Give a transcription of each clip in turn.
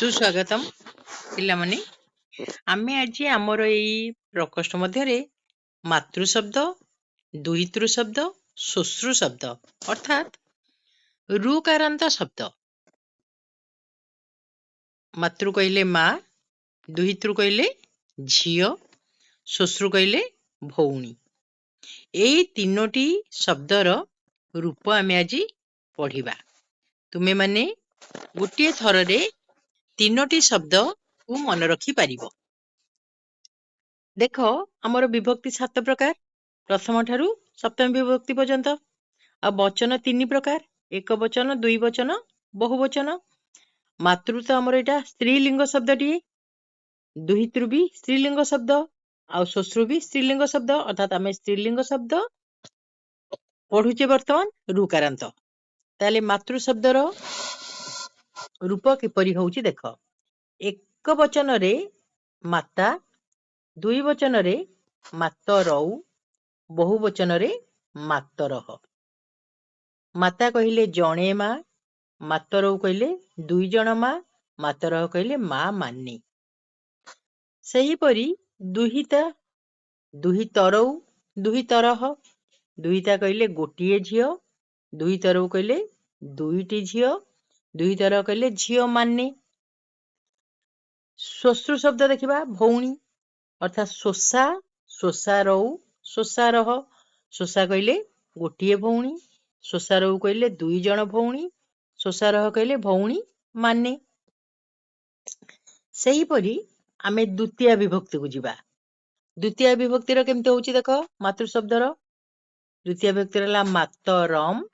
सुस्वागतम पिलामणि आमे आज आमर एई प्रकोष्ठ मध्यरे मातृ शब्द दुहितृ शब्द श्वश्रु शब्द अर्थात ऋकारांत शब्द मातृ कहले माँ दुहितृ कहले झियो श्वश्रु कहले भौणी एई तीनोटी शब्दर रूप आमे आज पढ़िबा तुमे माने गोटे थररे तीनोटी शब्द को मन रखी पारिबो। देख आमर विभक्ति 7 प्रकार प्रथम ठारू सप्तम विभक्ति पर्यंत आ वचन 3 प्रकार एक वचन दुई वचन बहुवचन मातृ तो आमर एटा स्त्रीलिंग शब्दटी दुहितृ भी स्त्रीलिंग शब्द आ श्वश्रु भी स्त्रीलिंग शब्द अर्थात आमे स्त्रीलिंग शब्द पढ़ुचे वर्तमान ऋकारांत ताले मातृ शब्दर रूप किपरि होउची देख एक वचन रे माता दुई वचन रे मातरौ बहुवचन रे मातरह माता कहले जणे मा मातरौ कहले दुई जण मा मातरह कहले मा माने सही परी दुहिता दुहितरौ दुहितरह दुहिता कहले गोटिए झियो दुहितरौ कहले दुईटी झियो दुहितर कहले झियो माने श्वश्रु शब्द देखिबा भौणी अर्थात श्वशा श्वशारौ श्वशारह श्वशा कहले गोटिए भौणी श्वशारौ कहले दुई जण भौणी श्वशारह कहले भौणी माने सही परी आमे द्वितीय विभक्ति को जिबा द्वितीय विभक्तिर केमते होउची देख मातृ शब्दर द्वितीय विभक्तिर ला मातरम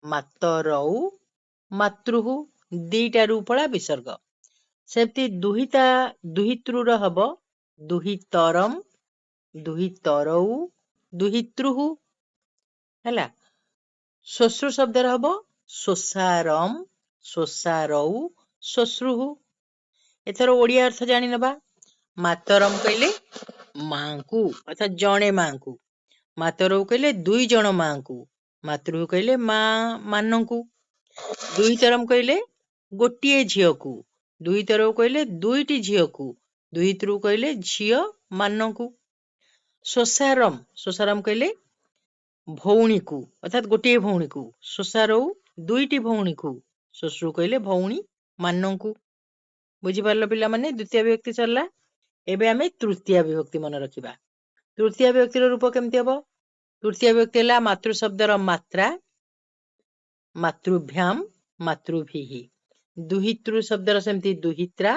मातरौ मातृहु दीटा रूपला विसर्ग सेमती दुहिता दुहितृर हब दुहितरम दुहितरौ दुहितृहु हैला श्वश्रु शब्दर हब श्वशारम श्वशारौ श्वश्रुहु एथर ओडिया अर्थ जानि नबा मातरम कहले मांकु अर्थात जणे मांकु मातरौ कहले दुई जण मांकु मातृहु कहले मां मानंकु दुहितरम कहले गोटिए झियोकु दुहितरौ कहले दुईटी झियोकु दुहितृ कहले झियो मानंकु श्वशारम श्वशारम कहले भौणी को अर्थात गोटिए भौणी को श्वशारौ दुईटी भौणी को श्वश्रु कहले भौणी मानंकु बुझी पारलो पिला माने द्वितीय विभक्ति सरला एबे आमे तृतीय विभक्ति मन रखिबा तृतीय विभक्तिर रूप केमति हबो तृतीय विभक्ति हला मातृ शब्दर मात्रा मातृभ्याम मातृभिः दुहितृ शब्दर सेमति दुहित्रा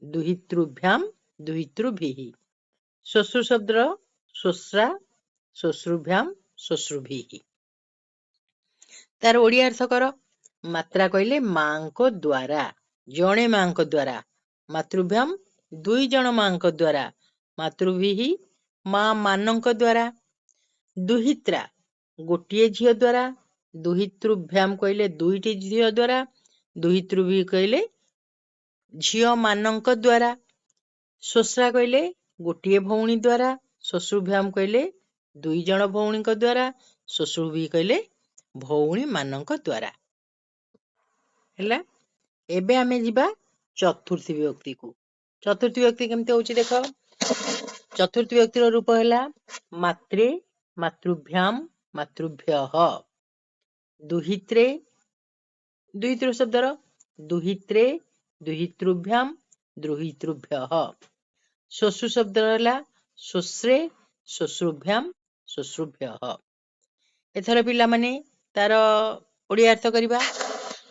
दुहितृभ्याम दुहितृभिः श्वश्रु शब्दर श्वश्रा श्वश्रुभ्याम श्वश्रुभिः तार ओडिया अर्थ कर मात्रा कहले मांको द्वारा जणे मांको द्वारा मातृभ्याम दुई जण मांको द्वारा मातृभिः मां मानंक द्वारा दुहित्रा गोटिए झियो द्वारा दुहितृभ्याम कहले दुईटी झियो द्वारा दुहितृभि कहले झियो मानंक द्वारा श्वश्रा कहले गोटिए भौणी द्वारा श्वश्रुभ्याम कहले दुई जण भौणीक द्वारा श्वश्रुभि कहले भौणी मानंक द्वारा हैला एबे आमे जिबा चतुर्थी विभक्ति को चतुर्थी विभक्ति केमते होउची देख चतुर्थी विभक्तिर रूप हैला मात्रे मातृभ्याम मातृभ्यः दुहित्रे दुहितृ शब्दर दुहित्रे दुहितृभ्याम दुहितृभ्यः श्वश्रु शब्दर हला श्वश्रे श्वश्रुभ्याम श्वश्रुभ्यः एथर पिला माने तार ओडिया अर्थ करिबा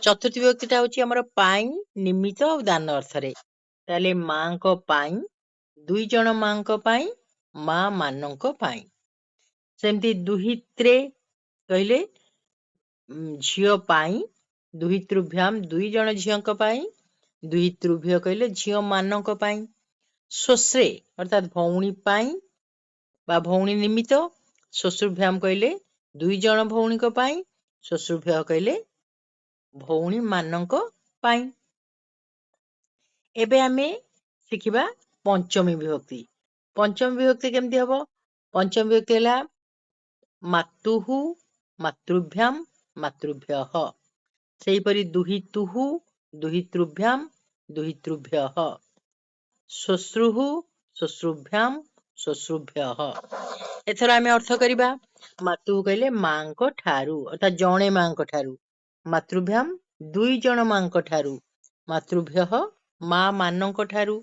चतुर्थी विभक्तिटा होची हमर पाई निमित्त और दान अर्थरे ताले मांको पाई दुई जण मांको पाई मां मानंको पाई सेमती दुहित्रे कहले झियो पाई दुहितृभ्याम दुई जण झियोंक पाई दुहितृभ्य कहले झियो मानंक पाई श्वश्रे अर्थात भौणी पाई बा भौणी निमित्त श्वश्रुभ्याम कहले दुई जण भौणीक पाई श्वश्रुभ्य कहले भौणी मानंक पाई एबे आमे शिखिबा पंचमी विभक्ति पंचमी विभक्ति केमती हबो पंचमी विभक्ति हला मातुहु मातृभ्याम मातृभ्यः सेहीपरि दुहितुहु दुहितृभ्याम दुहितृभ्यः। श्वश्रुः श्वश्रुभ्याम श्वश्रुभ्यः। एथर आमे अर्थ करिबा। मातु कहले मांको ठारू अर्थात जणे मांको ठारू। मातृभ्याम दुई जण मांको ठारू। मातृभ्यः मा मानंको ठारू।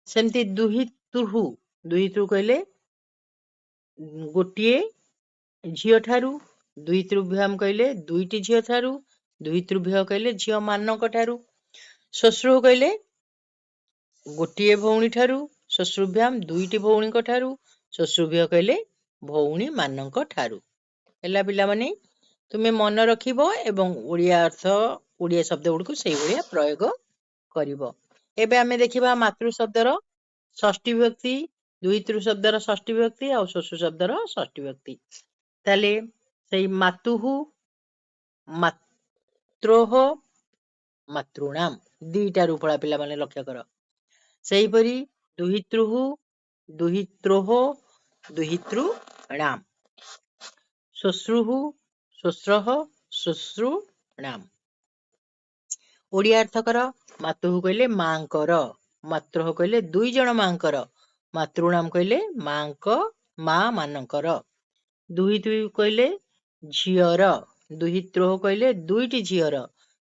सेमती दुहितृ दुहितृ कहले गोटिए झियो ठारू। दुहितृभ्याम कहले दुईटी झियो ठारू। दुहितृभ्य कहले झियो मानक ठारू। श्वश्रु कहले गोटिए भौणी ठारू। श्वश्रुभ्याम दुईटी भौणी ठारू। श्वश्रुभ्य कहले भौणी मानक ठारू। एला पिला माने तुमे मन रखिबो एवं ओडिया अर्थ ओडिया शब्द गुडको सेही भलिया प्रयोग करिबो। एबे आमे देखिबा मातृ शब्दर षष्ठी विभक्ति, दुहितृ शब्दर षष्ठी विभक्ति और श्वश्रु शब्दर षष्ठी विभक्ति। ताले सेही मातुः मात्रोः मातृणाम दीटा रूपला पिला माने लक्ष्य कर। सेही परी दुहितृः दुहित्रोः दुहितृणाम। श्वश्रुः श्वश्रः श्वश्रुणाम। ओडिया अर्थ कर। मातुः कहले मांकर। मात्रोः कहले दुई जण मांकर। मातृणाम कहले मांक मा मानकर। दुहितृ कहले झियर। दुहित्रोः कहले दुईटी झियर।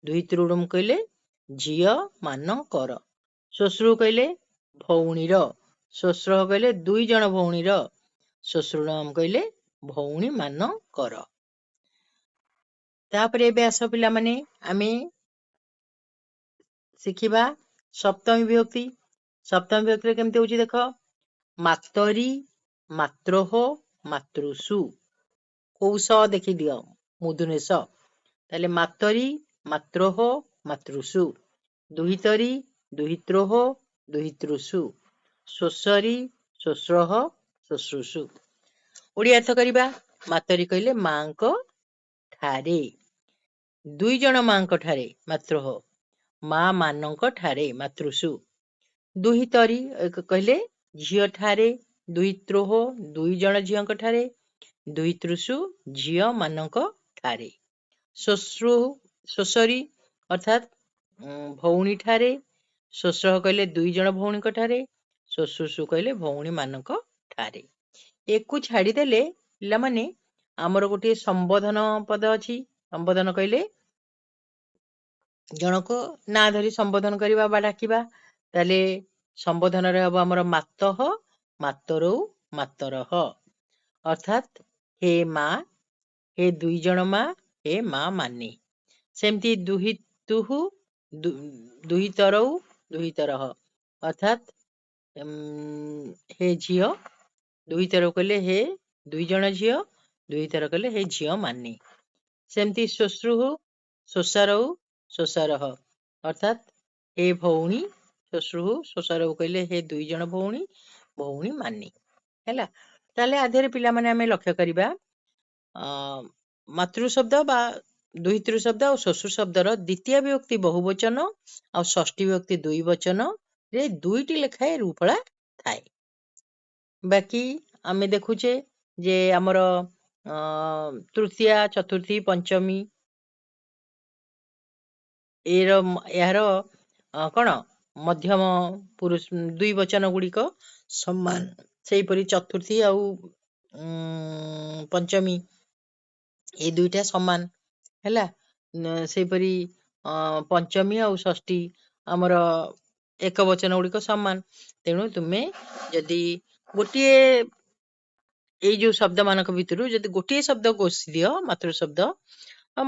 दुहितृणाम कहले झियो मानकर। श्वश्रु कहले भौणीर। श्वश्रः कहले दुई जण भौणीर। श्वश्रुणाम कहले भौणी मानकर। तापरे एबे आस पिला माने आमे शिखिबा सप्तमी विभक्ति। सप्तमी विभक्ति केमती होची देख। मातरी मात्रोः मातृषु। कौश देखि दियो मुदुनेश। ताले मातरी मात्रोः मातृषु। दुहितरी दुहित्रोः दुहितृषु। श्वशरी श्वश्रः श्वश्रुषु। ओडिया अर्थ करिबा। मातरी कहले मांक ठारे। दुई जण मांक ठारे मात्रोः। मा मानक ठारे मातृषु। दुहितरी कहले झियो ठारे। दुहित्रोः दुई जण झियक ठारे। दुहितृषु झियो मानक ठारे। श्वश्रु श्वशरी अर्थात भौणी ठारे। श्वश्रः कहले दुई जण भौणी ठारे। श्वश्रुषु कहले भौणी मानक ठारे। एकु छाड़ी देले पिला माने आमर गोटे संबोधन पद अछि। संबोधन कहले जनको ना धरी संबोधन करिबा बा डाकिबा। ताले संबोधन रे हबो हमर मातः मातरौ मातरः अर्थात हे मा हे दुई जण मा हे मा माने। सेमती दुहितुः दुहितरौ दुहितरः अर्थात हे झियो। दुहितर कहले हे दुई जण झियो। दुहितर कहले हे झियो माने। सेमती श्वश्रुः श्वशरौ श्वशरः अर्थात हे भौणी। श्वश्रुः श्वशरौ कहले हे दुई जण भौणी भौणी माने। हैला ताले आधेरे पिला माने हमें लक्ष्य करिबा मातृ शब्द बा दुहितृ शब्द और श्वश्रु शब्दर द्वितीय विभक्ति बहुवचन और षष्ठी विभक्ति दुई वचन रे दुईटी लेखाए रूपला थाए। बाकी आमे देखुचे जे हमर तृतीया चतुर्थी पंचमी यार कौन मध्यम पुरुष दुई वचन गुड़िक सम्मान। सेही परी चतुर्थी आउ पंचमी ए दुईटा सम्मान हैला। सेही परी पंचमी आउ षष्ठी हमर एक वचन गुड़िक सम्मान। तेणु तुमे जदि गोटिए ये जो शब्द मानक भितरु जदि गोटिए शब्द गोसी दियो मातृ शब्द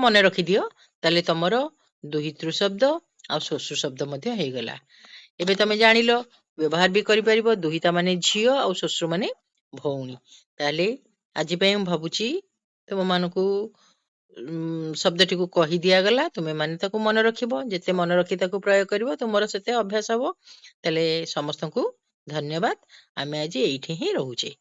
मन रखी दियो ताले तमरो दुहितृ शब्द आ श्वश्रु शब्द मध्य हे गला। एबे तमे जानिलो व्यवहार भी करि परिबो। दुहिता माने झियो आ श्वश्रु माने भौणी। ताले आजि पय भाबुची तुम मानकु शब्दटी को कहि दिया गला। तुमे माने ताकू मन रखिबो। जेते मन रखी ताकू प्रयोग करिबो तुमरो सेते अभ्यास हबो। ताले समस्तंकु धन्यवाद। आमे आज एठी ही रहूचे।